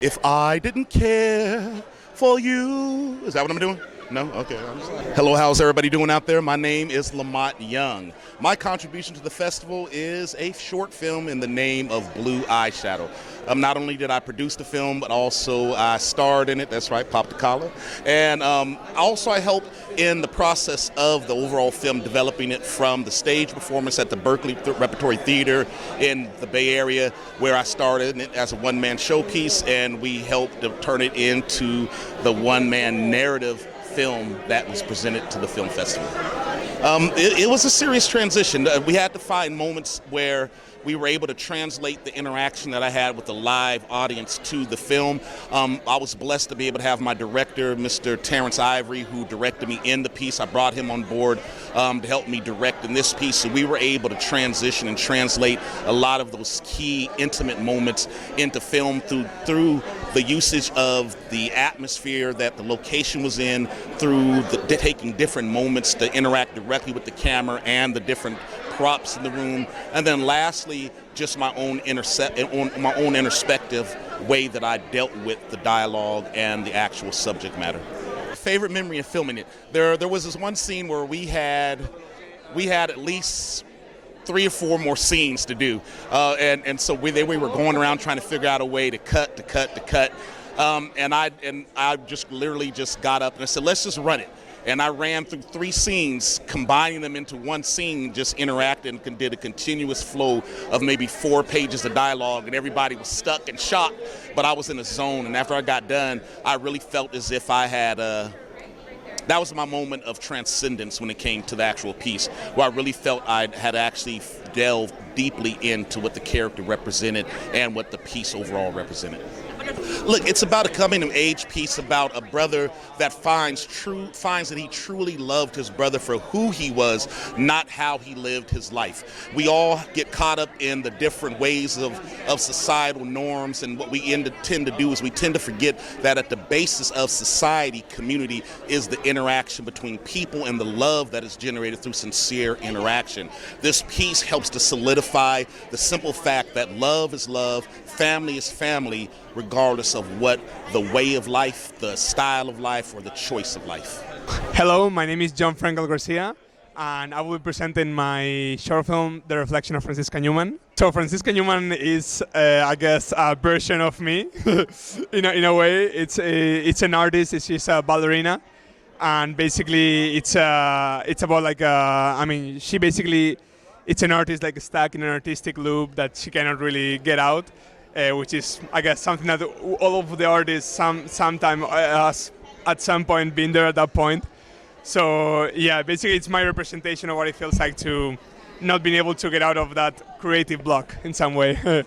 If I didn't care for you. Is that what I'm doing? No? Okay. Hello, how's everybody doing out there? My name is Lamont Young. My contribution to the festival is a short film in the name of Blue Eyeshadow. Not only did I produce the film, but also I starred in it. That's right, popped the collar. And also I helped in the process of the overall film, developing it from the stage performance at the Berkeley Repertory Theater in the Bay Area, where I started it as a one-man showpiece, and we helped to turn it into the one-man narrative film that was presented to the film festival. It was a serious transition. We had to find moments where we were able to translate the interaction that I had with the live audience to the film. I was blessed to be able to have my director, Mr. Terrence Ivory, who directed me in the piece. I brought him on board to help me direct in this piece, so we were able to transition and translate a lot of those key intimate moments into film through the usage of the atmosphere that the location was in, through taking different moments to interact directly with the camera and the different props in the room, and then lastly, just my own introspective way that I dealt with the dialogue and the actual subject matter. Favorite memory of filming it? There was this one scene where we had at least 3 or 4 more scenes to do, and so we were going around trying to figure out a way to cut. And I just literally just got up and I said, let's just run it. And I ran through 3 scenes, combining them into one scene, just interacted and did a continuous flow of maybe 4 pages of dialogue, and everybody was stuck and shocked, but I was in a zone. And after I got done, I really felt as if I had that was my moment of transcendence when it came to the actual piece, where I really felt I had actually delved deeply into what the character represented and what the piece overall represented. Look, it's about a coming-of-age piece about a brother that finds that he truly loved his brother for who he was, not how he lived his life. We all get caught up in the different ways of societal norms, and what we tend to do is we tend to forget that at the basis of society, community, is the interaction between people and the love that is generated through sincere interaction. This piece helps to solidify the simple fact that love is love, family is family, regardless of what the way of life, the style of life, or the choice of life. Hello, my name is Jon Frenkel Garcia, and I will be presenting my short film, The Reflection of Francisca Newman. So Francisca Newman is, I guess, a version of me, in a way. It's an artist, she's a ballerina, and basically it's about like, it's an artist like stuck in an artistic loop that she cannot really get out. Which is, I guess, something that all of the artists sometime has at some point been there at that point. So yeah, basically it's my representation of what it feels like to not being able to get out of that creative block in some way.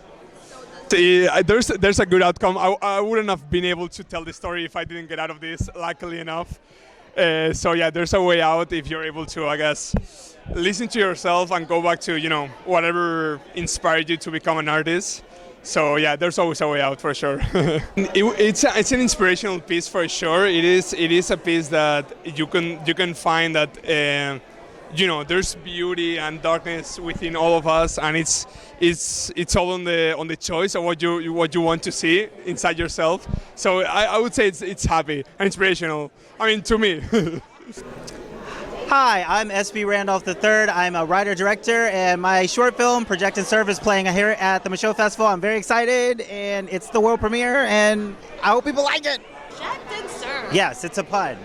There's a good outcome. I wouldn't have been able to tell the story if I didn't get out of this, luckily enough. So yeah, there's a way out if you're able to, I guess, listen to yourself and go back to, whatever inspired you to become an artist. So yeah, there's always a way out for sure. It's an inspirational piece for sure. It is a piece that you can find that there's beauty and darkness within all of us, and it's all on the choice of what you want to see inside yourself. So I would say it's happy and inspirational. I mean, to me. Hi, I'm Espie Randolph III. I'm a writer-director, and my short film, Project and Serve, is playing here at the Micheaux Festival. I'm very excited, and it's the world premiere, and I hope people like it. Project and Serve. Yes, it's a pun.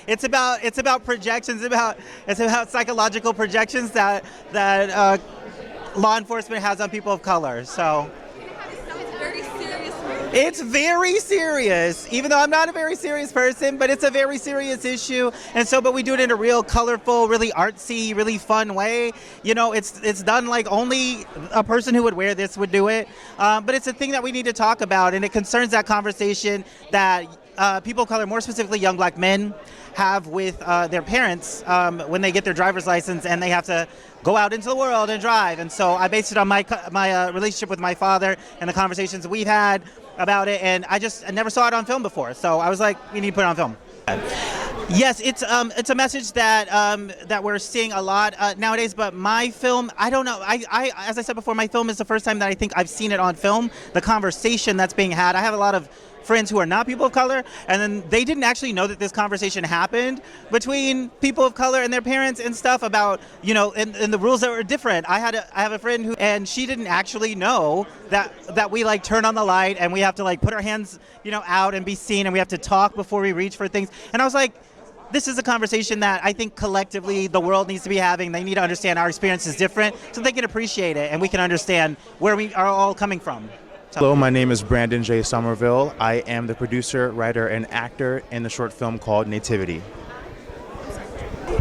It's about projections. It's about psychological projections that law enforcement has on people of color. So. It's very serious, even though I'm not a very serious person, but it's a very serious issue. And so, but we do it in a real colorful, really artsy, really fun way. It's done like only a person who would wear this would do it. But it's a thing that we need to talk about, and it concerns that conversation that people of color, more specifically young black men, have with their parents when they get their driver's license and they have to go out into the world and drive. And so I based it on my relationship with my father and the conversations we've had about it, and I never saw it on film before, so I was like, we need to put it on film. Yes, it's a message that that we're seeing a lot nowadays. But my film, I don't know. I as I said before, my film is the first time that I think I've seen it on film. The conversation that's being had. I have a lot of friends who are not people of color, and then they didn't actually know that this conversation happened between people of color and their parents and stuff about, you know, and the rules that were different. I have a friend who, and she didn't actually know that we like turn on the light and we have to like put our hands, you know, out and be seen, and we have to talk before we reach for things. And I was like, this is a conversation that I think collectively the world needs to be having. They need to understand our experience is different so they can appreciate it and we can understand where we are all coming from. Hello, my name is Brandon J. Somerville. I am the producer, writer, and actor in the short film called Nativity.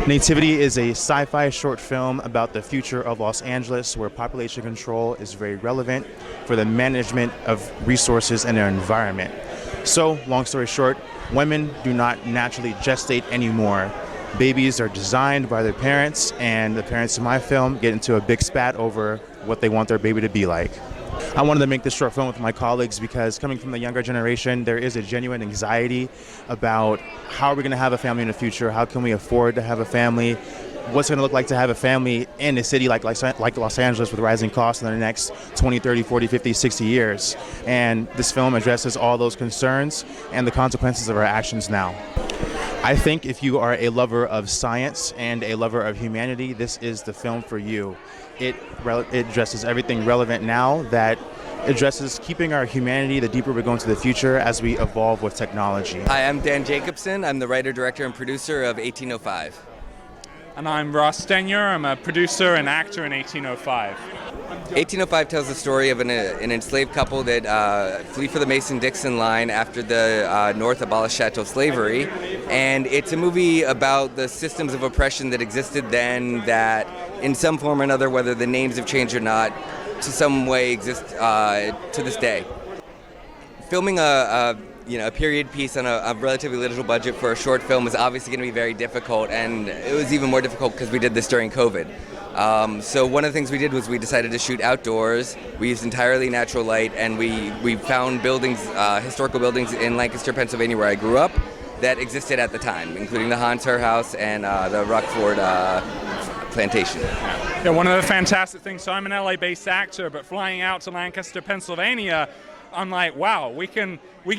Nativity is a sci-fi short film about the future of Los Angeles, where population control is very relevant for the management of resources and their environment. So, long story short, women do not naturally gestate anymore. Babies are designed by their parents, and the parents in my film get into a big spat over what they want their baby to be like. I wanted to make this short film with my colleagues because coming from the younger generation, there is a genuine anxiety about how are we going to have a family in the future? How can we afford to have a family? What's it going to look like to have a family in a city like Los Angeles with rising costs in the next 20, 30, 40, 50, 60 years? And this film addresses all those concerns and the consequences of our actions now. I think if you are a lover of science and a lover of humanity, this is the film for you. It addresses everything relevant now that addresses keeping our humanity the deeper we go into the future as we evolve with technology. Hi, I'm Dan Jacobson. I'm the writer, director, and producer of 1805. And I'm Ross Denyer. I'm a producer and actor in 1805. 1805 tells the story of an enslaved couple that flee for the Mason-Dixon line after the North abolished chattel slavery. And it's a movie about the systems of oppression that existed then that, in some form or another, whether the names have changed or not, to some way exist to this day. Filming a period piece on a relatively little budget for a short film is obviously going to be very difficult, and it was even more difficult because we did this during COVID. So one of the things we did was we decided to shoot outdoors. We used entirely natural light, and we found buildings, historical buildings in Lancaster, Pennsylvania, where I grew up, that existed at the time, including the Hans Herr House and the Rockford plantation. Yeah, one of the fantastic things, so I'm an LA-based actor, but flying out to Lancaster, Pennsylvania, I'm like, wow, we can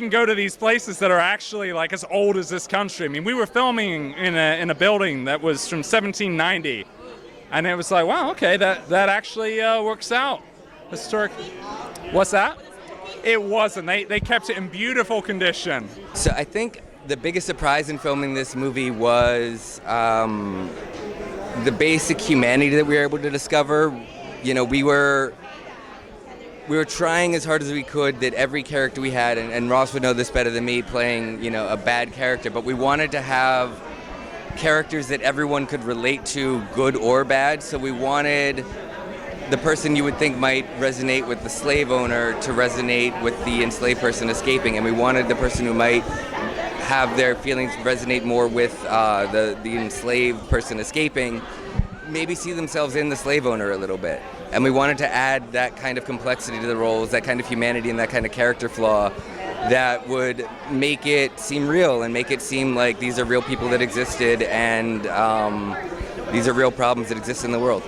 go to these places that are actually like as old as this country. I mean, we were filming in a building that was from 1790, and it was like, wow, okay, that actually works out. Historic. What's that? It wasn't. They kept it in beautiful condition. So I think the biggest surprise in filming this movie was the basic humanity that we were able to discover. You know, we were trying as hard as we could that every character we had, and Ross would know this better than me, playing, you know, a bad character, but we wanted to have characters that everyone could relate to, good or bad. So we wanted the person you would think might resonate with the slave owner to resonate with the enslaved person escaping, and we wanted the person who might have their feelings resonate more with the enslaved person escaping, maybe see themselves in the slave owner a little bit. And we wanted to add that kind of complexity to the roles, that kind of humanity and that kind of character flaw that would make it seem real and make it seem like these are real people that existed and these are real problems that exist in the world.